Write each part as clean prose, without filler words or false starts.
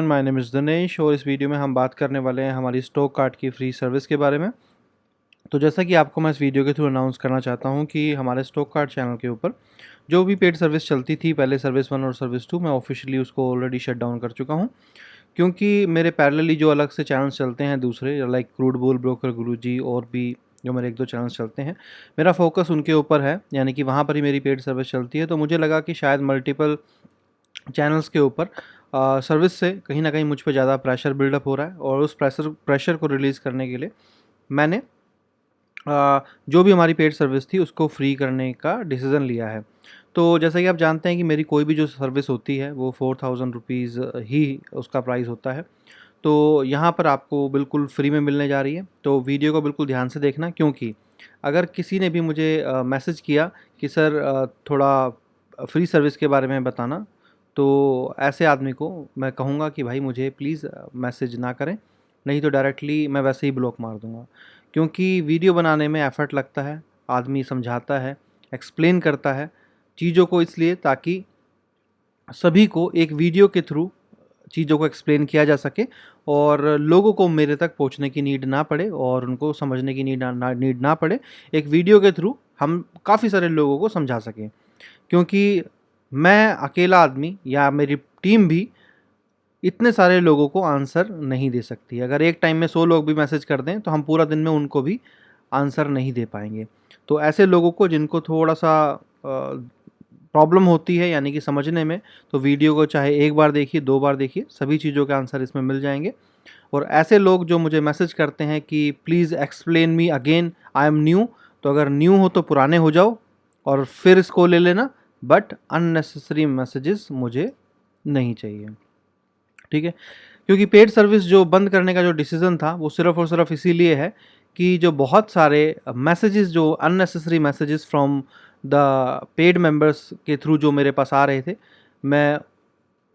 My name is Dinesh और इस video में हम बात करने वाले हैं हमारी स्टॉक कार्ड की फ्री सर्विस के बारे में। तो जैसा कि आपको मैं इस वीडियो के थ्रू अनाउंस करना चाहता हूं कि हमारे स्टॉक कार्ड चैनल के ऊपर जो भी पेड सर्विस चलती थी, पहले सर्विस 1 और सर्विस 2, मैं ऑफिशियली उसको ऑलरेडी शट डाउन कर चुका हूं। क्योंकि मेरे पैरेलली जो अलग से चैनल्स चलते हैं दूसरे, लाइक क्रूड बुल, ब्रोकर गुरुजी और भी जो मेरे 1-2 चैनल्स चलते हैं, मेरा फोकस उनके ऊपर है, यानी कि वहाँ पर ही मेरी पेड सर्विस चलती है। तो मुझे लगा कि शायद मल्टीपल चैनल्स के ऊपर सर्विस से कहीं न कहीं मुझ पे ज़्यादा प्रेशर बिल्डअप हो रहा है और उस प्रेशर को रिलीज़ करने के लिए मैंने जो भी हमारी पेड सर्विस थी उसको फ्री करने का डिसीज़न लिया है। तो जैसा कि आप जानते हैं कि मेरी कोई भी जो सर्विस होती है वो 4000 रुपीज़ ही उसका प्राइस होता है। तो यहाँ पर आपको बिल्कुल फ्री में मिलने जा रही है। तो वीडियो को बिल्कुल ध्यान से देखना, क्योंकि अगर किसी ने भी मुझे मैसेज किया कि सर थोड़ा फ्री सर्विस के बारे में बताना, तो ऐसे आदमी को मैं कहूँगा कि भाई मुझे प्लीज़ मैसेज ना करें, नहीं तो डायरेक्टली मैं वैसे ही ब्लॉक मार दूँगा। क्योंकि वीडियो बनाने में एफ़र्ट लगता है, आदमी समझाता है, एक्सप्लेन करता है चीज़ों को, इसलिए ताकि सभी को एक वीडियो के थ्रू चीज़ों को एक्सप्लेन किया जा सके और लोगों को मेरे तक पहुंचने की नीड ना पड़े और उनको समझने की नीड ना पड़े। एक वीडियो के थ्रू हम काफ़ी सारे लोगों को समझा सकें, क्योंकि मैं अकेला आदमी या मेरी टीम भी इतने सारे लोगों को आंसर नहीं दे सकती। अगर एक टाइम में 100 लोग भी मैसेज कर दें तो हम पूरा दिन में उनको भी आंसर नहीं दे पाएंगे। तो ऐसे लोगों को जिनको थोड़ा सा प्रॉब्लम होती है, यानी कि समझने में, तो वीडियो को चाहे एक बार देखिए, 2 बार देखिए, सभी चीज़ों के आंसर इसमें मिल जाएंगे। और ऐसे लोग जो मुझे मैसेज करते हैं कि please explain me again, I am new, तो अगर न्यू हो तो पुराने हो जाओ और फिर इसको ले लेना, बट अननेसेसरी मैसेजेस मुझे नहीं चाहिए। ठीक है? क्योंकि पेड सर्विस जो बंद करने का जो डिसीज़न था वो सिर्फ़ और सिर्फ़ इसीलिए है कि जो बहुत सारे मैसेजेस, जो unnecessary messages from the paid members के थ्रू जो मेरे पास आ रहे थे, मैं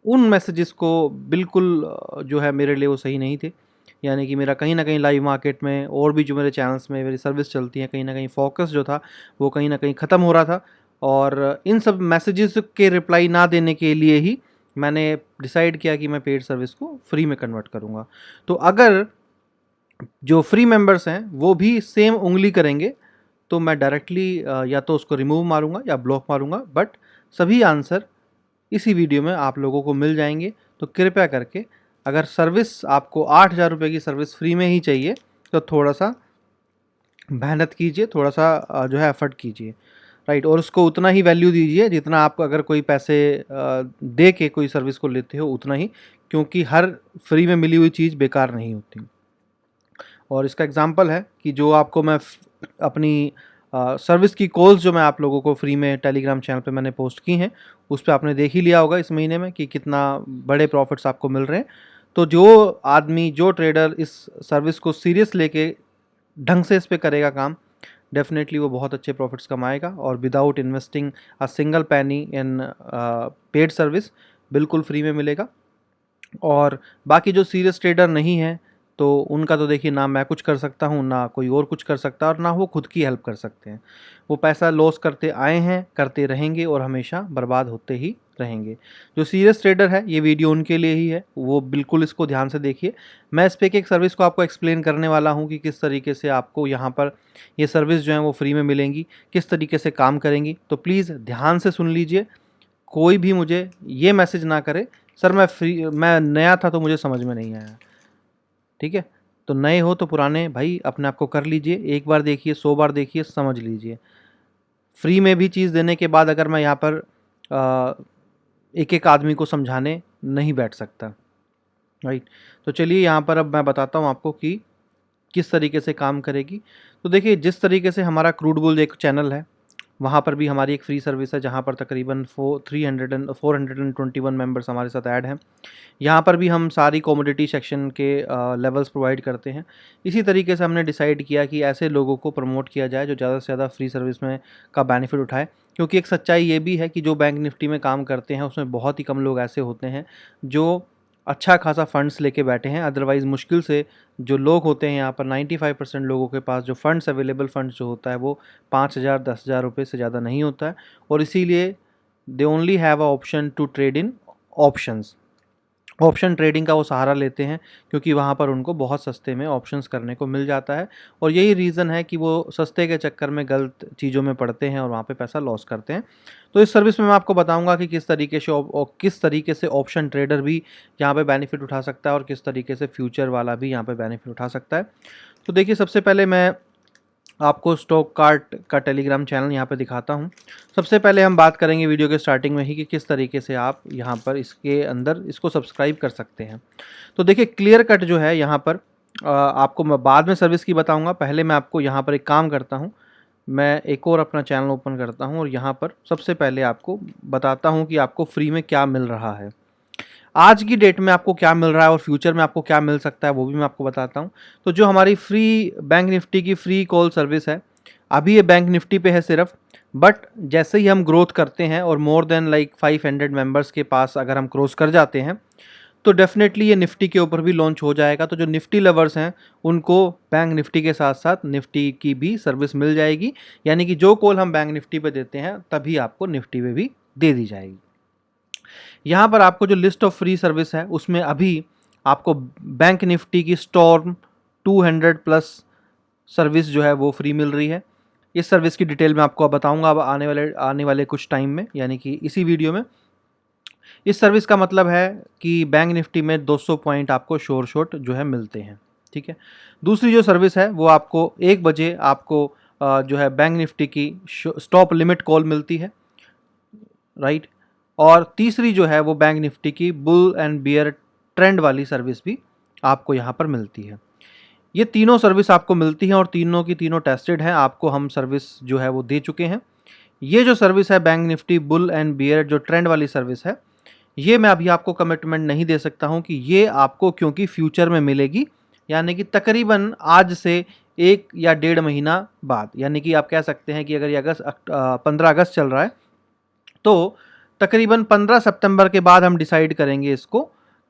उन मैसेजेस को बिल्कुल जो है मेरे लिए वो सही नहीं थे। यानी कि मेरा कहीं न कहीं लाइव मार्केट में और भी जो मेरे चैनल्स में मेरी सर्विस चलती है, कहीं न कहीं फ़ोकस जो था वो कहीं न कहीं ख़त्म हो रहा था। और इन सब मैसेजेस के रिप्लाई ना देने के लिए ही मैंने डिसाइड किया कि मैं पेड सर्विस को फ्री में कन्वर्ट करूँगा। तो अगर जो फ्री मेंबर्स हैं वो भी सेम उँगली करेंगे तो मैं डायरेक्टली या तो उसको रिमूव मारूँगा या ब्लॉक मारूँगा, बट सभी आंसर इसी वीडियो में आप लोगों को मिल जाएंगे। तो कृपया करके, अगर सर्विस आपको 8,000 रुपये की सर्विस फ्री में ही चाहिए तो थोड़ा सा मेहनत कीजिए, थोड़ा सा जो है एफर्ट कीजिए, राइट? और उसको उतना ही वैल्यू दीजिए जितना आप अगर कोई पैसे दे के कोई सर्विस को लेते हो, उतना ही, क्योंकि हर फ्री में मिली हुई चीज़ बेकार नहीं होती। और इसका एग्जांपल है कि जो आपको मैं अपनी सर्विस की कॉल्स जो मैं आप लोगों को फ्री में टेलीग्राम चैनल पे मैंने पोस्ट की हैं, उस पे आपने देख ही लिया होगा इस महीने में कि कितना बड़े प्रॉफिट्स आपको मिल रहे हैं। तो जो आदमी, जो ट्रेडर इस सर्विस को सीरियस लेके ढंग से इस पे करेगा काम, डेफिनेटली वो बहुत अच्छे प्रॉफिट्स कमाएगा और विदाउट इन्वेस्टिंग अ सिंगल पैनी इन पेड सर्विस, बिल्कुल फ्री में मिलेगा। और बाकी जो सीरियस ट्रेडर नहीं है, तो उनका तो देखिए, ना मैं कुछ कर सकता हूँ, ना कोई और कुछ कर सकता, और ना वो खुद की हेल्प कर सकते हैं। वो पैसा लॉस करते आए हैं, करते रहेंगे और हमेशा बर्बाद होते ही रहेंगे। जो सीरियस ट्रेडर है, ये वीडियो उनके लिए ही है, वो बिल्कुल इसको ध्यान से देखिए। मैं इस पे एक सर्विस को आपको एक्सप्लेन करने वाला हूँ कि किस तरीके से आपको यहाँ पर ये सर्विस जो है वो फ्री में मिलेंगी, किस तरीके से काम करेंगी। तो प्लीज़ ध्यान से सुन लीजिए। कोई भी मुझे ये मैसेज ना करे, सर मैं नया था तो मुझे समझ में नहीं आया। ठीक है? तो नए हो तो पुराने भाई अपने आप को कर लीजिए, एक बार देखिए, 100 बार देखिए, समझ लीजिए। फ्री में भी चीज़ देने के बाद अगर मैं यहाँ पर एक-एक आदमी को समझाने नहीं बैठ सकता, राइट? तो चलिए यहाँ पर अब मैं बताता हूँ आपको कि किस तरीके से काम करेगी। तो देखिए, जिस तरीके से हमारा क्रूड बुल एक चैनल है, वहाँ पर भी हमारी एक फ्री सर्विस है जहाँ पर तकरीबन 421 मेंबर्स हमारे साथ ऐड हैं। यहाँ पर भी हम सारी कमोडिटी सेक्शन के लेवल्स प्रोवाइड करते हैं। इसी तरीके से हमने डिसाइड किया कि ऐसे लोगों को प्रमोट किया जाए जो ज़्यादा से ज़्यादा फ्री सर्विस में का बेनिफिट उठाए। क्योंकि एक सच्चाई ये भी है कि जो बैंक निफ्टी में काम करते हैं उसमें बहुत ही कम लोग ऐसे होते हैं जो अच्छा खासा फंड्स लेके बैठे हैं। अदरवाइज़ मुश्किल से जो लोग होते हैं यहाँ पर 95% लोगों के पास जो फंड्स अवेलेबल फंड्स जो होता है वो 5,000 10,000 रुपये से ज़्यादा नहीं होता है। और इसीलिए they only have a option to trade in options. Option trading का वो सहारा लेते हैं, क्योंकि वहाँ पर उनको बहुत सस्ते में ऑप्शंस करने को मिल जाता है। और यही रीज़न है कि वो सस्ते के चक्कर में गलत चीज़ों में पड़ते हैं और वहाँ पे पैसा लॉस करते हैं। तो इस सर्विस में मैं आपको बताऊंगा कि किस तरीके से ऑप्शन ट्रेडर भी यहाँ पे बेनिफिट उठा सकता है और किस तरीके से फ्यूचर वाला भी यहाँ पे बेनिफिट उठा सकता है। तो देखिए, सबसे पहले मैं आपको स्टॉक कार्ट का टेलीग्राम चैनल यहाँ पे दिखाता हूँ। सबसे पहले हम बात करेंगे वीडियो के स्टार्टिंग में ही कि किस तरीके से आप यहाँ पर इसके अंदर इसको सब्सक्राइब कर सकते हैं। तो देखिए, क्लियर कट जो है यहाँ पर आपको मैं बाद में सर्विस की बताऊँगा। पहले मैं आपको यहाँ पर एक काम करता हूँ, मैं एक और अपना चैनल ओपन करता हूँ और यहाँ पर सबसे पहले आपको बताता हूँ कि आपको फ्री में क्या मिल रहा है, आज की डेट में आपको क्या मिल रहा है और फ्यूचर में आपको क्या मिल सकता है, वो भी मैं आपको बताता हूँ। तो जो हमारी फ्री बैंक निफ्टी की फ्री कॉल सर्विस है, अभी ये बैंक निफ्टी पे है सिर्फ, बट जैसे ही हम ग्रोथ करते हैं और मोर देन लाइक 500 मेंबर्स के पास अगर हम क्रॉस कर जाते हैं, तो डेफिनेटली ये निफ्टी के ऊपर भी लॉन्च हो जाएगा। तो जो निफ्टी लवर्स हैं उनको बैंक निफ्टी के साथ साथ निफ्टी की भी सर्विस मिल जाएगी, यानी कि जो कॉल हम बैंक निफ्टी पे देते हैं तभी आपको निफ्टी पे भी दे दी जाएगी। यहाँ पर आपको जो लिस्ट ऑफ फ्री सर्विस है उसमें अभी आपको बैंक निफ्टी की स्टॉर्म 200 प्लस सर्विस जो है वो फ्री मिल रही है। इस सर्विस की डिटेल मैं आपको बताऊंगा अब आने वाले कुछ टाइम में, यानी कि इसी वीडियो में। इस सर्विस का मतलब है कि बैंक निफ्टी में 200 पॉइंट आपको शोर शॉट जो है मिलते हैं, ठीक है। दूसरी जो सर्विस है वो आपको 1 बजे आपको जो है बैंक निफ्टी की स्टॉप लिमिट कॉल मिलती है, राइट। और तीसरी जो है वो बैंक निफ्टी की बुल एंड बियर ट्रेंड वाली सर्विस भी आपको यहाँ पर मिलती है। ये तीनों सर्विस आपको मिलती हैं और तीनों की तीनों टेस्टेड हैं, आपको हम सर्विस जो है वो दे चुके हैं। ये जो सर्विस है bank nifty bull and bear जो ट्रेंड वाली सर्विस है, ये मैं अभी आपको कमिटमेंट नहीं दे सकता हूँ कि ये आपको क्योंकि फ्यूचर में मिलेगी, यानी कि तकरीबन आज से 1 या 1.5 महीना बाद, यानी कि आप कह सकते हैं कि अगर ये 15 अगस्त चल रहा है तो तकरीबन 15 सितंबर के बाद हम डिसाइड करेंगे इसको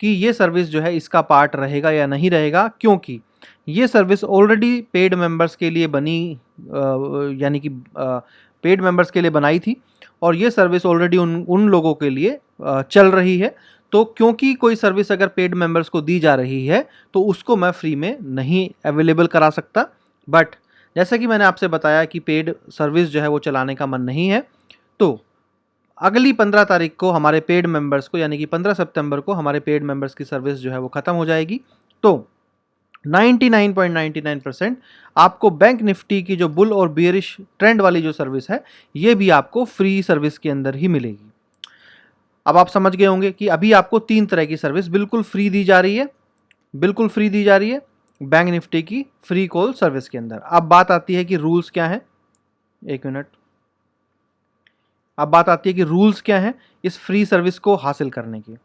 कि ये सर्विस जो है इसका पार्ट रहेगा या नहीं रहेगा, क्योंकि ये सर्विस ऑलरेडी पेड मेंबर्स के लिए बनी, यानी कि पेड मेंबर्स के लिए बनाई थी और ये सर्विस ऑलरेडी उन लोगों के लिए चल रही है। तो क्योंकि कोई सर्विस अगर पेड मेंबर्स को दी जा रही है तो उसको मैं फ्री में नहीं अवेलेबल करा सकता। बट जैसा कि मैंने आपसे बताया कि पेड सर्विस जो है वो चलाने का मन नहीं है, तो अगली 15 तारीख को हमारे पेड मेंबर्स को, यानी कि 15 सितंबर को हमारे पेड मेंबर्स की सर्विस जो है वो ख़त्म हो जाएगी। तो 99.99% आपको बैंक निफ्टी की जो बुल और बियरिश ट्रेंड वाली जो सर्विस है ये भी आपको फ्री सर्विस के अंदर ही मिलेगी। अब आप समझ गए होंगे कि अभी आपको 3 तरह की सर्विस बिल्कुल फ्री दी जा रही है, बिल्कुल फ्री दी जा रही है बैंक निफ्टी की फ्री कॉल सर्विस के अंदर। अब बात आती है कि रूल्स क्या हैं, एक मिनट। अब बात आती है कि रूल्स क्या हैं इस फ्री सर्विस को हासिल करने की।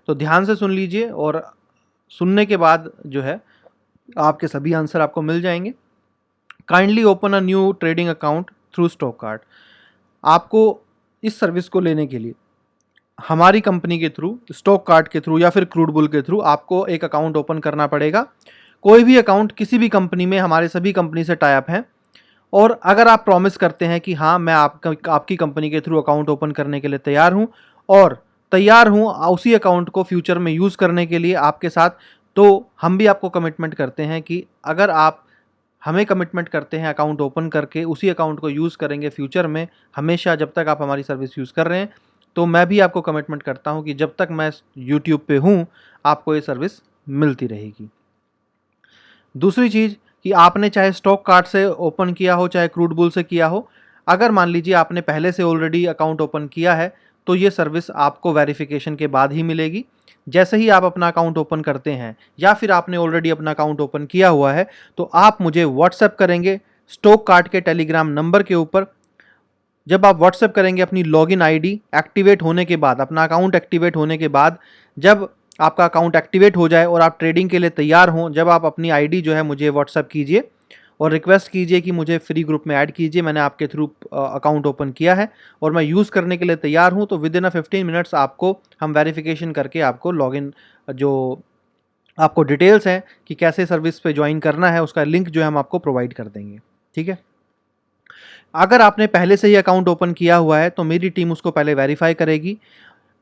तो ध्यान से सुन लीजिए और सुनने के बाद जो है आपके सभी आंसर आपको मिल जाएंगे। Kindly open a new trading account through stock card. आपको इस सर्विस को लेने के लिए हमारी कंपनी के थ्रू, स्टॉक कार्ड के थ्रू या फिर क्रूड बुल के थ्रू आपको एक अकाउंट ओपन करना पड़ेगा। कोई भी अकाउंट किसी भी कंपनी में, हमारे सभी कंपनी से टाई अप हैं, और अगर आप प्रॉमिस करते हैं कि हाँ मैं आपकी कंपनी के थ्रू अकाउंट ओपन करने के लिए तैयार हूँ और तैयार हूँ उसी अकाउंट को फ्यूचर में यूज़ करने के लिए आपके साथ, तो हम भी आपको कमिटमेंट करते हैं कि अगर आप हमें कमिटमेंट करते हैं अकाउंट ओपन करके उसी अकाउंट को यूज़ करेंगे फ्यूचर में हमेशा, जब तक आप हमारी सर्विस यूज़ कर रहे हैं, तो मैं भी आपको कमिटमेंट करता हूँ कि जब तक मैं यूट्यूब पे हूँ आपको ये सर्विस मिलती रहेगी। दूसरी चीज़ कि आपने चाहे स्टॉक कार्ड से ओपन किया हो चाहे क्रूड बुल से किया हो, अगर मान लीजिए आपने पहले से ऑलरेडी अकाउंट ओपन किया है तो ये सर्विस आपको वेरिफिकेशन के बाद ही मिलेगी। जैसे ही आप अपना अकाउंट ओपन करते हैं या फिर आपने ऑलरेडी अपना अकाउंट ओपन किया हुआ है तो आप मुझे व्हाट्सएप करेंगे स्टॉक कार्ड के टेलीग्राम नंबर के ऊपर। जब आप व्हाट्सएप करेंगे अपनी लॉगिन आईडी एक्टिवेट होने के बाद, अपना अकाउंट एक्टिवेट होने के बाद, जब आपका अकाउंट एक्टिवेट हो जाए और आप ट्रेडिंग के लिए तैयार हों, जब आप अपनी आईडी जो है मुझे व्हाट्सएप कीजिए और रिक्वेस्ट कीजिए कि मुझे फ्री ग्रुप में ऐड कीजिए, मैंने आपके थ्रू अकाउंट ओपन किया है और मैं यूज़ करने के लिए तैयार हूँ। तो विद इन 15 मिनट्स आपको हम वेरिफिकेशन करके आपको लॉगिन, जो आपको डिटेल्स हैं कि कैसे सर्विस पे ज्वाइन करना है, उसका लिंक जो है हम आपको प्रोवाइड कर देंगे, ठीक है। अगर आपने पहले से ही अकाउंट ओपन किया हुआ है तो मेरी टीम उसको पहले वेरीफाई करेगी।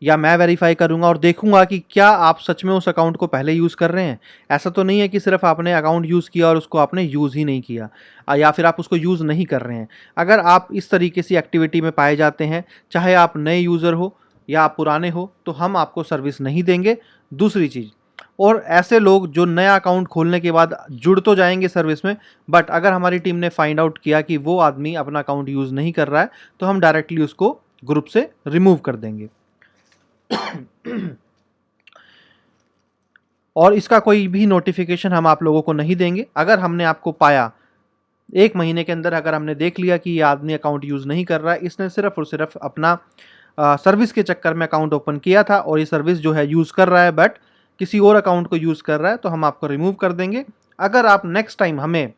या मैं वेरीफाई करूंगा और देखूंगा कि क्या आप सच में उस अकाउंट को पहले यूज़ कर रहे हैं। ऐसा तो नहीं है कि सिर्फ आपने अकाउंट यूज़ किया और उसको आपने यूज़ ही नहीं किया, या फिर आप उसको यूज़ नहीं कर रहे हैं। अगर आप इस तरीके से एक्टिविटी में पाए जाते हैं, चाहे आप नए यूज़र हो या आप पुराने हो, तो हम आपको सर्विस नहीं देंगे। दूसरी चीज़, और ऐसे लोग जो नया अकाउंट खोलने के बाद जुड़ तो जाएंगे सर्विस में, बट अगर हमारी टीम ने फाइंड आउट किया कि वो आदमी अपना अकाउंट यूज़ नहीं कर रहा है, तो हम डायरेक्टली उसको ग्रुप से रिमूव कर देंगे। और इसका कोई भी नोटिफिकेशन हम आप लोगों को नहीं देंगे। अगर हमने आपको पाया 1 महीने के अंदर, अगर हमने देख लिया कि ये आदमी अकाउंट यूज़ नहीं कर रहा है, इसने सिर्फ और सिर्फ अपना सर्विस के चक्कर में अकाउंट ओपन किया था और ये सर्विस जो है यूज़ कर रहा है बट किसी और अकाउंट को यूज़ कर रहा है, तो हम आपको रिमूव कर देंगे। अगर आप नेक्स्ट टाइम हमें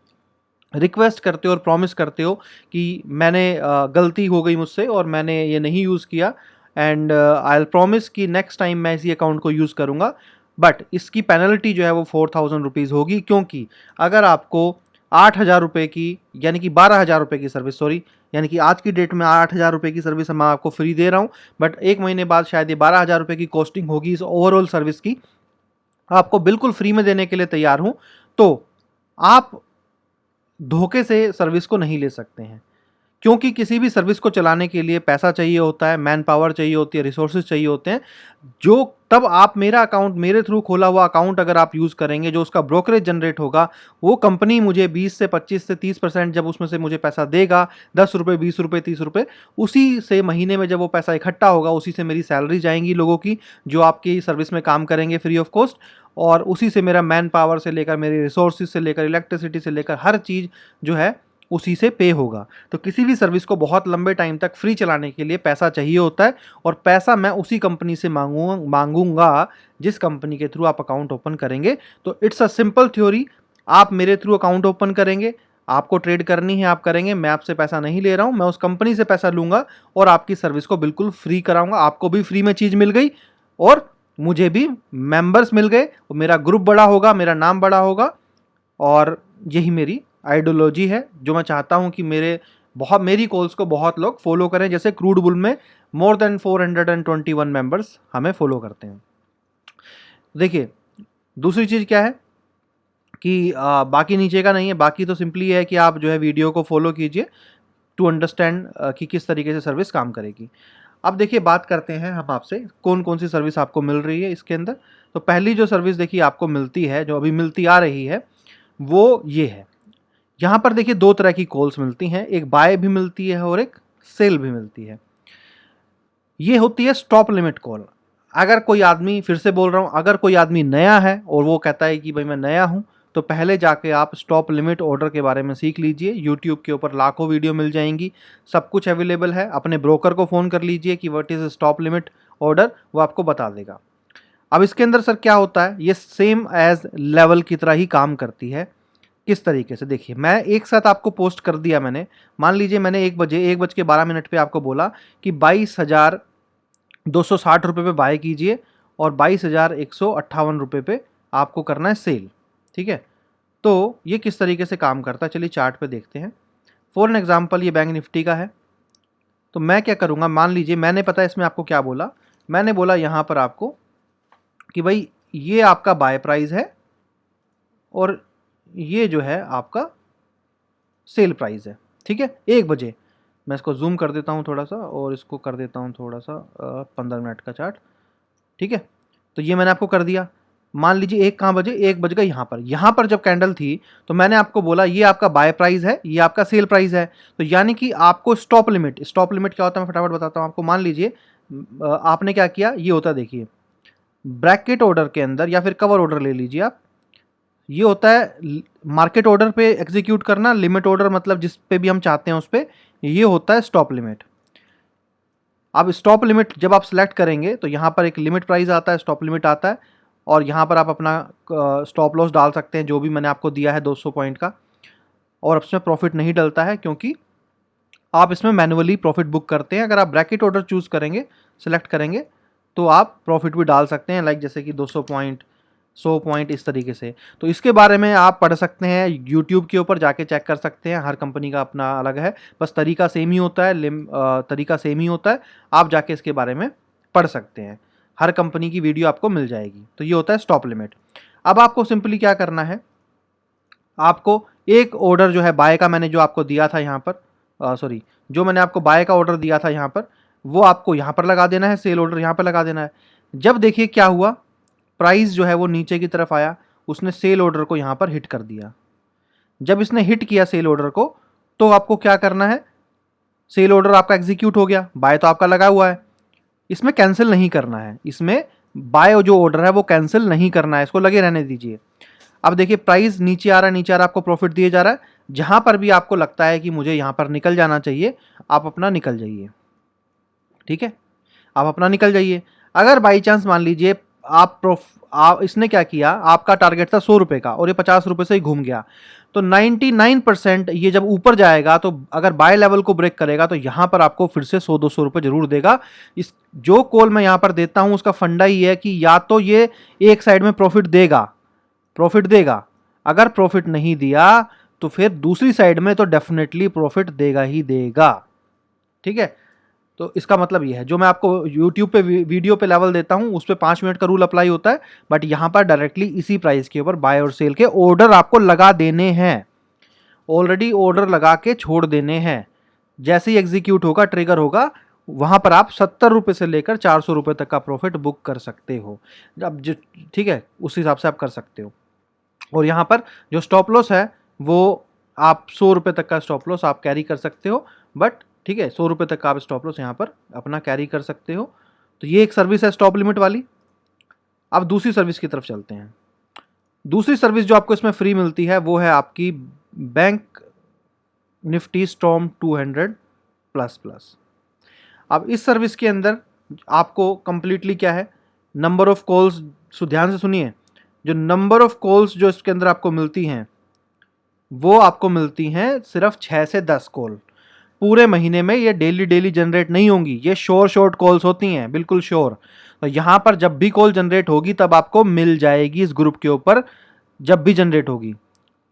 रिक्वेस्ट करते हो और प्रॉमिस करते हो कि मैंने गलती हो गई मुझसे और मैंने ये नहीं यूज़ किया, एंड आई विल प्रॉमिस कि नेक्स्ट टाइम मैं इसी अकाउंट को यूज़ करूँगा, बट इसकी पेनल्टी जो है वो 4000 रुपीज़ होगी। क्योंकि अगर आपको 8000 रुपये की, यानी कि 12000 रुपये की सर्विस, सॉरी, यानी कि आज की डेट में 8000 रुपये की सर्विस मैं आपको फ्री दे रहा हूँ, बट 1 महीने बाद शायद ये 12000 रुपये की कॉस्टिंग होगी इस ओवरऑल सर्विस की, आपको बिल्कुल फ्री में देने के लिए तैयार हूँ, तो आप धोखे से सर्विस को नहीं ले सकते हैं। क्योंकि किसी भी सर्विस को चलाने के लिए पैसा चाहिए होता है, मैन पावर चाहिए होती है, रिसोर्सेज चाहिए होते हैं। जो तब आप मेरा अकाउंट, मेरे थ्रू खोला हुआ अकाउंट अगर आप यूज़ करेंगे, जो उसका ब्रोकरेज जनरेट होगा, वो कंपनी मुझे 20 से 25 से 30% जब उसमें से मुझे पैसा देगा, 10 रुपये, 20 रुपये, 30 रुपये, उसी से महीने में जब वो पैसा इकट्ठा होगा, उसी से मेरी सैलरी जाएंगी लोगों की जो आपकी सर्विस में काम करेंगे फ्री ऑफ कॉस्ट, और उसी से मेरा मैन पावर से लेकर, मेरे रिसोर्सेज से लेकर, इलेक्ट्रिसिटी से लेकर हर चीज़ जो है उसी से पे होगा। तो किसी भी सर्विस को बहुत लंबे टाइम तक फ्री चलाने के लिए पैसा चाहिए होता है, और पैसा मैं उसी कंपनी से मांगूंगा जिस कंपनी के थ्रू आप अकाउंट ओपन करेंगे। तो इट्स अ सिंपल थ्योरी, आप मेरे थ्रू अकाउंट ओपन करेंगे, आपको ट्रेड करनी है, आप करेंगे, मैं आपसे पैसा नहीं ले रहा हूं, मैं उस कंपनी से पैसा लूंगा और आपकी सर्विस को बिल्कुल फ्री कराऊंगा। आपको भी फ्री में चीज़ मिल गई और मुझे भी मेंबर्स मिल गए, और मेरा ग्रुप बड़ा होगा, मेरा नाम बड़ा होगा, और यही मेरी आइडियोलॉजी है जो मैं चाहता हूं कि मेरी कॉल्स को बहुत लोग फॉलो करें। जैसे क्रूड बुल में मोर देन 421 मेंबर्स हमें फॉलो करते हैं। देखिए, दूसरी चीज़ क्या है कि बाकी नीचे का नहीं है, बाकी तो सिंपली है कि आप जो है वीडियो को फॉलो कीजिए टू अंडरस्टैंड कि किस तरीके से सर्विस काम करेगी। अब देखिए, बात करते हैं हम आपसे कौन कौन सी सर्विस आपको मिल रही है इसके अंदर। तो पहली जो सर्विस देखिए आपको मिलती है, जो अभी मिलती आ रही है, वो ये है। यहाँ पर देखिए 2 तरह की कॉल्स मिलती हैं, एक बाय भी मिलती है और एक सेल भी मिलती है। ये होती है स्टॉप लिमिट कॉल। अगर कोई आदमी, फिर से बोल रहा हूँ, अगर कोई आदमी नया है और वो कहता है कि भाई मैं नया हूँ, तो पहले जाके आप स्टॉप लिमिट ऑर्डर के बारे में सीख लीजिए। यूट्यूब के ऊपर लाखों वीडियो मिल जाएंगी, सब कुछ अवेलेबल है। अपने ब्रोकर को फ़ोन कर लीजिए कि what is stop limit order, वो आपको बता देगा। अब इसके अंदर सर क्या होता है, ये सेम एज लेवल की तरह ही काम करती है। किस तरीके से, देखिए, मैं एक साथ आपको पोस्ट कर दिया मैंने। मान लीजिए मैंने 1:12 पे आपको बोला कि 22,260 रुपये पे बाय कीजिए और 22,158 रुपये पे आपको करना है सेल। ठीक है, तो ये किस तरीके से काम करता है, चलिए चार्ट पे देखते हैं। फॉर एन एग्जाम्पल, ये बैंक निफ्टी का है। तो मैं क्या करूँगा, मान लीजिए मैंने, पता है इसमें आपको क्या बोला, मैंने बोला यहाँ पर आपको कि भाई ये आपका बाय प्राइस है और ये जो है आपका सेल प्राइस है। ठीक है, 1 बजे, मैं इसको जूम कर देता हूँ थोड़ा सा और इसको कर देता हूँ थोड़ा सा 15 मिनट का चार्ट। ठीक है, तो ये मैंने आपको कर दिया। मान लीजिए 1 कहाँ बजे, 1 बज गए यहाँ पर जब कैंडल थी तो मैंने आपको बोला ये आपका बाय प्राइस है, ये आपका सेल प्राइस है। तो यानी कि आपको स्टॉप लिमिट क्या होता है, मैं फटाफट बताता हूँ आपको। मान लीजिए आपने क्या किया, ये होता है, देखिए, ब्रैकेट ऑर्डर के अंदर या फिर कवर ऑर्डर ले लीजिए आप, ये होता है मार्केट ऑर्डर पे एग्जीक्यूट करना, लिमिट ऑर्डर मतलब जिस पे भी हम चाहते हैं उस पर, ये होता है स्टॉप लिमिट। अब स्टॉप लिमिट जब आप सेलेक्ट करेंगे तो यहाँ पर एक लिमिट प्राइस आता है, स्टॉप लिमिट आता है, और यहाँ पर आप अपना स्टॉप लॉस डाल सकते हैं जो भी मैंने आपको दिया है 200 पॉइंट का। और इसमें प्रॉफिट नहीं डलता है क्योंकि आप इसमें मैनुअली प्रॉफिट बुक करते हैं। अगर आप ब्रैकेट ऑर्डर चूज़ करेंगे, सेलेक्ट करेंगे, तो आप प्रॉफिट भी डाल सकते हैं, लाइक जैसे कि 200 पॉइंट, 100 पॉइंट, इस तरीके से। तो इसके बारे में आप पढ़ सकते हैं, यूट्यूब के ऊपर जाके चेक कर सकते हैं। हर कंपनी का अपना अलग है, बस तरीका सेम ही होता है, तरीका सेम ही होता है। आप जाके इसके बारे में पढ़ सकते हैं। हर कंपनी की वीडियो आपको मिल जाएगी। तो ये होता है स्टॉप लिमिट। अब आपको सिंपली क्या करना है, आपको एक ऑर्डर जो है बाय का, मैंने जो आपको दिया था यहाँ पर, सॉरी, जो मैंने आपको बाय का ऑर्डर दिया था यहाँ पर, वो आपको यहाँ पर लगा देना है, सेल ऑर्डर यहाँ पर लगा देना है। जब देखिए क्या हुआ, प्राइस जो है वो नीचे की तरफ आया, उसने सेल ऑर्डर को यहाँ पर हिट कर दिया। जब इसने हिट किया सेल ऑर्डर को, तो आपको क्या करना है, सेल ऑर्डर आपका एग्जीक्यूट हो गया, बाय तो आपका लगा हुआ है, इसमें कैंसिल नहीं करना है, इसमें बाय जो ऑर्डर है वो कैंसिल नहीं करना है, इसको लगे रहने दीजिए। अब देखिए प्राइस नीचे आ रहा है, नीचे आ रहा है, आपको प्रॉफिट दिए जा रहा है। जहां पर भी आपको लगता है कि मुझे यहां पर निकल जाना चाहिए, आप अपना निकल जाइए, ठीक है, आप अपना निकल जाइए। अगर बाई चांस मान लीजिए इसने क्या किया, आपका टारगेट था 100 रुपये का और ये 50 रुपये से ही घूम गया, तो 99% ये जब ऊपर जाएगा, तो अगर बाय लेवल को ब्रेक करेगा तो यहां पर आपको फिर से 100-200 रुपये जरूर देगा। इस जो कॉल मैं यहां पर देता हूं उसका फंडा ही है कि या तो ये एक साइड में प्रॉफिट देगा, अगर प्रॉफिट नहीं दिया तो फिर दूसरी साइड में तो डेफिनेटली प्रॉफिट देगा ही देगा, ठीक है। तो इसका मतलब ये है, जो मैं आपको YouTube पे वीडियो पे लेवल देता हूं उस पे 5 मिनट का रूल अप्लाई होता है, बट यहां पर डायरेक्टली इसी प्राइस के ऊपर बाय और सेल के ऑर्डर आपको लगा देने हैं, ऑलरेडी ऑर्डर लगा के छोड़ देने हैं। जैसे ही एग्जीक्यूट होगा, ट्रिगर होगा, वहां पर आप 70 रुपये से लेकर 400 रुपये तक का प्रॉफिट बुक कर सकते हो। अब ठीक है, उस हिसाब से आप कर सकते हो। और यहाँ पर जो स्टॉप लॉस है वो आप 100 रुपये तक का स्टॉप लॉस आप कैरी कर सकते हो, बट ठीक है, 100 रुपये तक का आप स्टॉप लॉस यहाँ पर अपना कैरी कर सकते हो। तो ये एक सर्विस है स्टॉप लिमिट वाली। अब दूसरी सर्विस की तरफ चलते हैं। दूसरी सर्विस जो आपको इसमें फ्री मिलती है वो है आपकी bank Nifty storm 200 plus plus. अब इस सर्विस के अंदर आपको कंप्लीटली क्या है, नंबर ऑफ कॉल्स, ध्यान से सुनिए, जो नंबर ऑफ कॉल्स जो इसके अंदर आपको मिलती हैं वो आपको मिलती हैं सिर्फ 6 से 10 कॉल पूरे महीने में। ये डेली जनरेट नहीं होंगी, ये शॉर्ट कॉल्स होती हैं, बिल्कुल श्योर। तो यहां पर जब भी कॉल जनरेट होगी तब आपको मिल जाएगी इस ग्रुप के ऊपर, जब भी जनरेट होगी।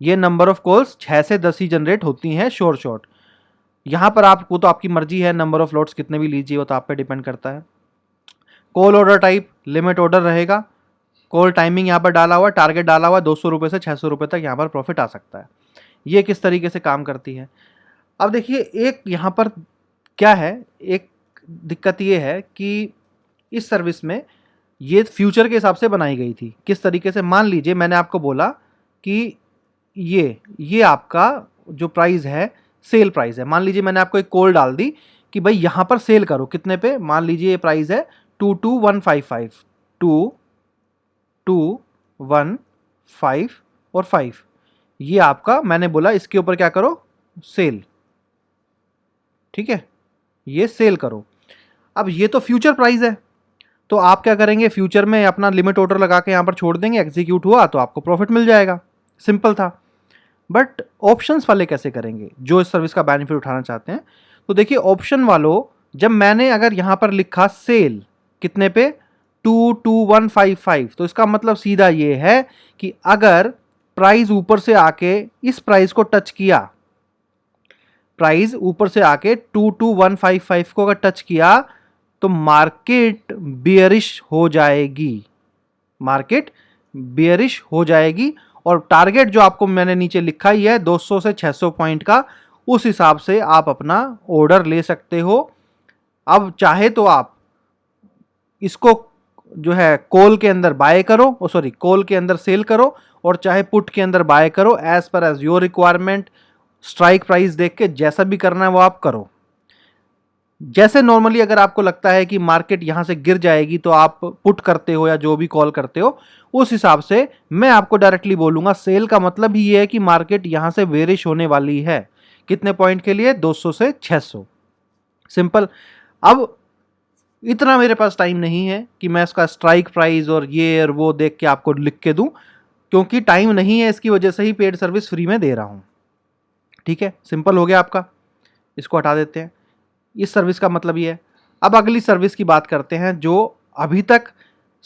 ये नंबर ऑफ कॉल्स 6 से 10 ही जनरेट होती हैं शॉर्ट। यहां पर आपको तो आपकी मर्जी है, नंबर ऑफ लॉट्स कितने भी लीजिए, वो तो आप पे डिपेंड करता है। Call order type limit order रहेगा, कॉल टाइमिंग यहाँ पर डाला हुआ, टारगेट डाला हुआ, 200 रुपये से 600 रुपये तक यहाँ पर प्रॉफिट आ सकता है। ये किस तरीके से काम करती है। अब देखिए, एक यहाँ पर क्या है, एक दिक्कत ये है कि इस सर्विस में ये फ्यूचर के हिसाब से बनाई गई थी। किस तरीके से, मान लीजिए मैंने आपको बोला कि ये आपका जो प्राइस है सेल प्राइस है। मान लीजिए मैंने आपको एक कॉल डाल दी कि भाई यहाँ पर सेल करो, कितने पे, मान लीजिए ये प्राइस है 22155, 22155 और 5, ये आपका मैंने बोला इसके ऊपर क्या करो, सेल, ठीक है, ये सेल करो। अब ये तो फ्यूचर प्राइस है, तो आप क्या करेंगे, फ्यूचर में अपना लिमिट ऑर्डर लगा के यहाँ पर छोड़ देंगे, एग्जीक्यूट हुआ तो आपको प्रॉफिट मिल जाएगा, सिंपल था। बट ऑप्शंस वाले कैसे करेंगे जो इस सर्विस का बेनिफिट उठाना चाहते हैं। तो देखिए, ऑप्शन वालों, जब मैंने अगर यहाँ पर लिखा सेल कितने पे, 22155, तो इसका मतलब सीधा ये है कि अगर प्राइस ऊपर से आके इस प्राइस को टच किया, प्राइस ऊपर से आके 22155 को अगर टच किया तो मार्केट बियरिश हो जाएगी, मार्केट बियरिश हो जाएगी। और टारगेट जो आपको मैंने नीचे लिखा ही है 200 से 600 पॉइंट का, उस हिसाब से आप अपना ऑर्डर ले सकते हो। अब चाहे तो आप इसको जो है कॉल के अंदर बाय करो, कॉल के अंदर सेल करो, और चाहे पुट के अंदर बाय करो, as per as your requirement, strike price देख के जैसा भी करना है वो आप करो। जैसे नॉर्मली अगर आपको लगता है कि मार्केट यहां से गिर जाएगी तो आप पुट करते हो या जो भी कॉल करते हो, उस हिसाब से मैं आपको डायरेक्टली बोलूंगा सेल का मतलब ही ये है कि मार्केट यहां से वेरिश होने वाली है। कितने पॉइंट के लिए, 200 से 600, सिंपल। अब इतना मेरे पास टाइम नहीं है कि मैं इसका स्ट्राइक प्राइस और ये और वो देख के आपको लिख के दूं, क्योंकि टाइम नहीं है, इसकी वजह से ही पेड सर्विस फ्री में दे रहा हूं, ठीक है। सिंपल हो गया आपका, इसको हटा देते हैं। इस सर्विस का मतलब ये है। अब अगली सर्विस की बात करते हैं जो अभी तक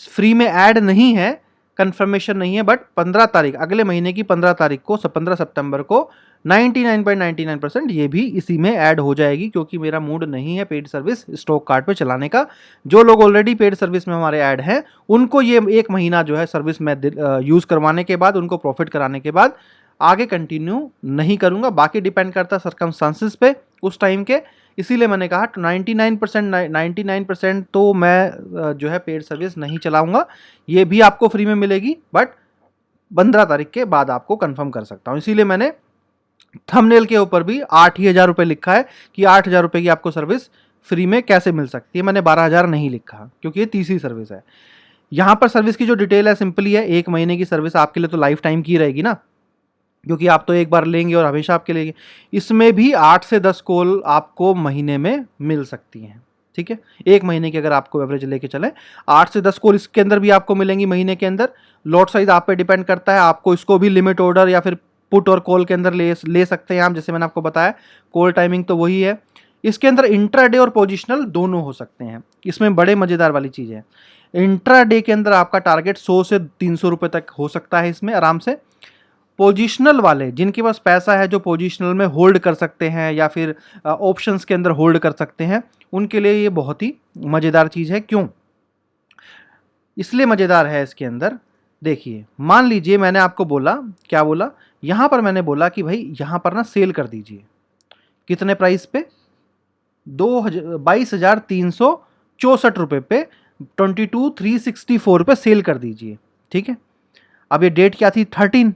फ्री में ऐड नहीं है, कंफर्मेशन नहीं है, बट 15 तारीख, अगले महीने की 15 तारीख को, 15 सितंबर को 99.99% ये भी इसी में ऐड हो जाएगी, क्योंकि मेरा मूड नहीं है पेड सर्विस स्टॉक कार्ड पे चलाने का। जो लोग ऑलरेडी पेड सर्विस में हमारे ऐड हैं, उनको ये 1 महीना जो है सर्विस में यूज़ करवाने के बाद, उनको प्रॉफिट कराने के बाद आगे कंटिन्यू नहीं करूँगा। बाकी डिपेंड करता है सर्कमस्टांसिस पे उस टाइम के। इसीलिए मैंने कहा 99% तो मैं जो है पेड सर्विस नहीं चलाऊँगा। ये भी आपको फ्री में मिलेगी, बट 15 तारीख के बाद आपको कंफर्म कर सकता हूँ। इसीलिए मैंने थंबनेल के ऊपर भी 8,000 रुपये लिखा है कि 8,000 रुपये की आपको सर्विस फ्री में कैसे मिल सकती है। मैंने 12,000 नहीं लिखा, क्योंकि ये तीसरी सर्विस है। यहाँ पर सर्विस की जो डिटेल है सिंपली है, 1 महीने की सर्विस आपके लिए तो लाइफ टाइम की रहेगी ना, क्योंकि आप तो एक बार लेंगे और हमेशा आपके लिए। इसमें भी 8 से 10 कॉल आपको महीने में मिल सकती हैं, ठीक है। 1 महीने की अगर आपको एवरेज लेके चले, 8 से 10 कॉल इसके अंदर भी आपको मिलेंगी महीने के अंदर। लॉट साइज आप पे डिपेंड करता है, आपको इसको भी लिमिट ऑर्डर या फिर पुट और कॉल के अंदर ले सकते हैं आप, जैसे मैंने आपको बताया। कॉल टाइमिंग तो वही है। इसके अंदर इंट्राडे और पोजिशनल दोनों हो सकते हैं। इसमें बड़े मज़ेदार वाली चीज़ है, इंट्राडे के अंदर आपका टारगेट 100 से 300 रुपये तक हो सकता है इसमें आराम से। पोजिशनल वाले, जिनके पास पैसा है, जो पोजिशनल में होल्ड कर सकते हैं या फिर ऑप्शंस के अंदर होल्ड कर सकते हैं, उनके लिए ये बहुत ही मज़ेदार चीज़ है। क्यों इसलिए मज़ेदार है इसके अंदर, देखिए, मान लीजिए मैंने आपको बोला, क्या बोला, यहाँ पर मैंने बोला कि भाई यहाँ पर ना सेल कर दीजिए, कितने प्राइस पे, 22,364 रुपये पे 22,364 पे सेल कर दीजिए, ठीक है। अब ये डेट क्या थी, 13,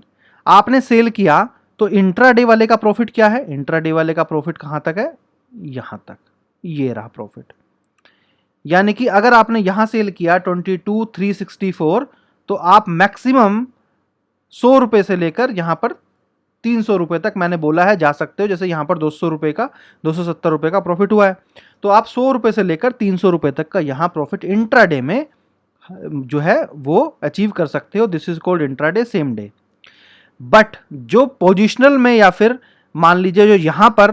आपने सेल किया, तो इंट्राडे वाले का प्रॉफिट क्या है, इंट्राडे वाले का प्रॉफिट कहाँ तक है, यहाँ तक, ये रहा प्रॉफिट। यानी कि अगर आपने यहाँ सेल किया 22,364, तो आप मैक्सिमम 100 रुपये से लेकर यहाँ पर 300 रुपये तक मैंने बोला है जा सकते हो। जैसे यहाँ पर 200 रुपये का, 270 रुपये का प्रॉफिट हुआ है, तो आप 100 रुपये से लेकर 300 रुपये तक का यहाँ प्रॉफिट इंट्राडे में जो है वो अचीव कर सकते हो। This is called intraday same day. But जो पोजिशनल में या फिर मान लीजिए जो यहाँ पर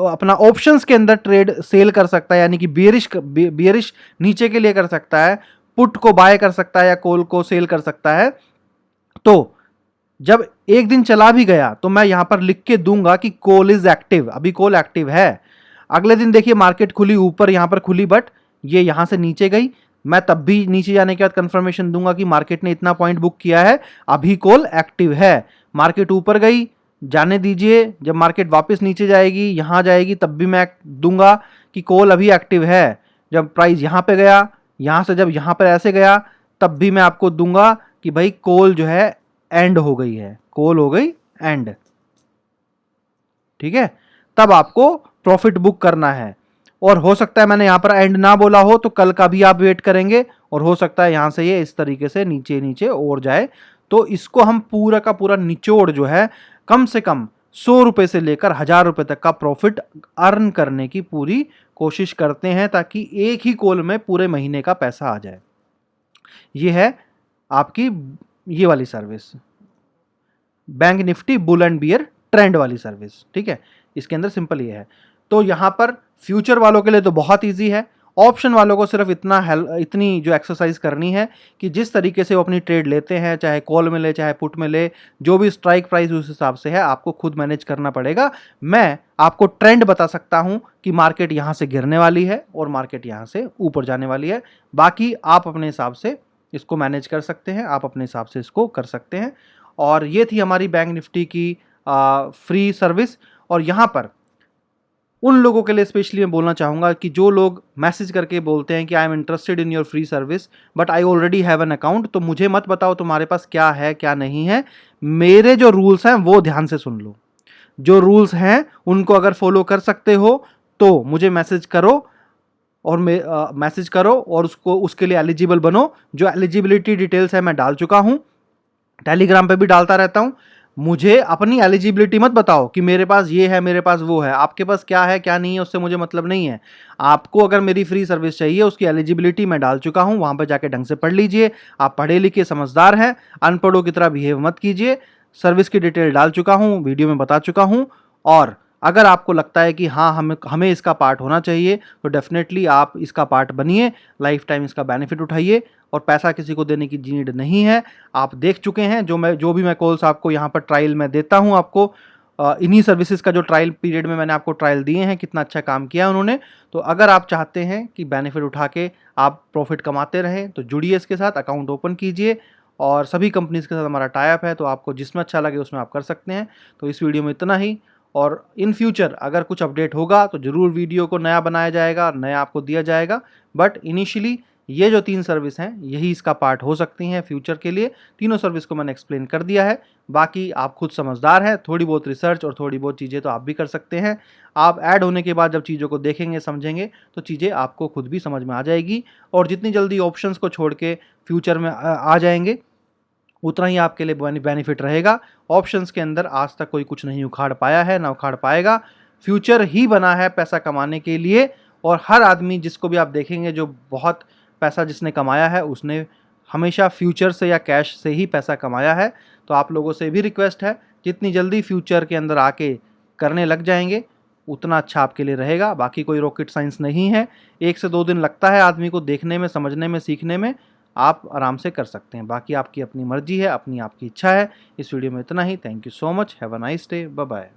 अपना ऑप्शंस के अंदर ट्रेड सेल कर सकता है, यानी कि बियरिश नीचे के लिए कर सकता है, पुट को बाय कर सकता है या कॉल को सेल कर सकता है, तो जब एक दिन चला भी गया तो मैं यहां पर लिख के दूंगा कि कॉल इज एक्टिव, अभी कॉल एक्टिव है। अगले दिन देखिए मार्केट खुली ऊपर, यहां पर खुली, बट ये यहां से नीचे गई, मैं तब भी नीचे जाने के बाद कंफर्मेशन दूंगा कि मार्केट ने इतना पॉइंट बुक किया है, अभी कॉल एक्टिव है। मार्केट ऊपर गई, जाने दीजिए, जब मार्केट वापस नीचे जाएगी, यहां जाएगी, तब भी मैं दूंगा कि कॉल अभी एक्टिव है। जब प्राइस यहां पे गया, यहां से जब यहां पर ऐसे गया, तब भी मैं आपको दूंगा कि भाई कॉल जो है एंड हो गई है, कॉल हो गई एंड, ठीक है। तब आपको प्रॉफिट बुक करना है। और हो सकता है मैंने यहां पर एंड ना बोला हो, तो कल का भी आप वेट करेंगे, और हो सकता है यहां से ये इस तरीके से नीचे नीचे और जाए। तो इसको हम पूरा का पूरा निचोड़ जो है, कम से कम 100 रुपये से लेकर 1,000 रुपये तक का प्रॉफिट अर्न करने की पूरी कोशिश करते हैं, ताकि एक ही कॉल में पूरे महीने का पैसा आ जाए। ये है आपकी ये वाली service, bank nifty bull and bear trend वाली सर्विस, ठीक है। इसके अंदर सिंपल ये है। तो यहाँ पर फ्यूचर वालों के लिए तो बहुत इजी है। ऑप्शन वालों को सिर्फ इतनी जो एक्सरसाइज करनी है कि जिस तरीके से वो अपनी ट्रेड लेते हैं, चाहे कॉल में ले चाहे पुट में ले, जो भी स्ट्राइक प्राइस उस हिसाब से है, आपको खुद मैनेज करना पड़ेगा। मैं आपको ट्रेंड बता सकता हूं कि मार्केट यहाँ से गिरने वाली है और मार्केट यहाँ से ऊपर जाने वाली है। बाकी आप अपने हिसाब से इसको मैनेज कर सकते हैं, आप अपने हिसाब से इसको कर सकते हैं। और ये थी हमारी बैंक निफ्टी की फ्री सर्विस। और यहाँ पर उन लोगों के लिए स्पेशली मैं बोलना चाहूँगा कि जो लोग मैसेज करके बोलते हैं कि I am interested in your free service but I already have an account, तो मुझे मत बताओ तुम्हारे पास क्या है क्या नहीं है। मेरे जो रूल्स हैं वो ध्यान से सुन लो। जो रूल्स हैं उनको अगर फॉलो कर सकते हो तो मुझे मैसेज करो, और मैसेज करो और उसके लिए एलिजिबल बनो। जो एलिजिबिलिटी डिटेल्स है मैं डाल चुका हूँ, टेलीग्राम पे भी डालता रहता हूँ। मुझे अपनी एलिजिबिलिटी मत बताओ कि मेरे पास ये है मेरे पास वो है। आपके पास क्या है क्या नहीं है उससे मुझे मतलब नहीं है। आपको अगर मेरी फ्री सर्विस चाहिए, उसकी एलिजिबिलिटी मैं डाल चुका हूँ, वहाँ पर जाके ढंग से पढ़ लीजिए। आप पढ़े लिखे समझदार हैं, अनपढ़ों की तरह बिहेव मत कीजिए। सर्विस की डिटेल डाल चुका हूँ, वीडियो में बता चुका हूँ। और अगर आपको लगता है कि हाँ हमें इसका पार्ट होना चाहिए, तो डेफिनेटली आप इसका पार्ट बनिए, लाइफ टाइम इसका बेनिफिट उठाइए। और पैसा किसी को देने की नीड नहीं है। आप देख चुके हैं जो भी मैं कॉल्स आपको यहाँ पर ट्रायल में देता हूँ आपको, इन्हीं सर्विसेज का जो ट्रायल पीरियड में मैंने आपको ट्रायल दिए हैं, कितना अच्छा काम किया उन्होंने। तो अगर आप चाहते हैं कि बेनिफिट उठा के आप प्रॉफिट कमाते रहें तो जुड़िए इसके साथ, अकाउंट ओपन कीजिए। और सभी कंपनीज़ के साथ हमारा टाई अप है, तो आपको जिसमें अच्छा लगे उसमें आप कर सकते हैं। तो इस वीडियो में इतना ही, और इन फ्यूचर अगर कुछ अपडेट होगा तो ज़रूर वीडियो को नया बनाया जाएगा, नया आपको दिया जाएगा। बट इनिशियली ये जो 3 सर्विस हैं यही इसका पार्ट हो सकती हैं फ्यूचर के लिए। तीनों सर्विस को मैंने एक्सप्लेन कर दिया है। बाकी आप खुद समझदार हैं, थोड़ी बहुत रिसर्च और थोड़ी बहुत चीज़ें तो आप भी कर सकते हैं। आप ऐड होने के बाद जब चीज़ों को देखेंगे, समझेंगे, तो चीज़ें आपको खुद भी समझ में आ जाएगी। और जितनी जल्दी ऑप्शंस को छोड़ के फ्यूचर में आ जाएंगे, उतना ही आपके लिए बेनिफिट रहेगा। ऑप्शंस के अंदर आज तक कोई कुछ नहीं उखाड़ पाया है, ना उखाड़ पाएगा। फ्यूचर ही बना है पैसा कमाने के लिए। और हर आदमी जिसको भी आप देखेंगे जो बहुत पैसा जिसने कमाया है, उसने हमेशा फ्यूचर से या कैश से ही पैसा कमाया है। तो आप लोगों से भी रिक्वेस्ट है, जितनी जल्दी फ्यूचर के अंदर आके करने लग जाएंगे उतना अच्छा आपके लिए रहेगा। बाकी कोई रॉकेट साइंस नहीं है, 1 से 2 दिन लगता है आदमी को देखने में, समझने में, सीखने में। आप आराम से कर सकते हैं। बाकी आपकी अपनी मर्जी है, अपनी आपकी इच्छा है। इस वीडियो में इतना ही। Thank you so much. Have a nice day. Bye bye.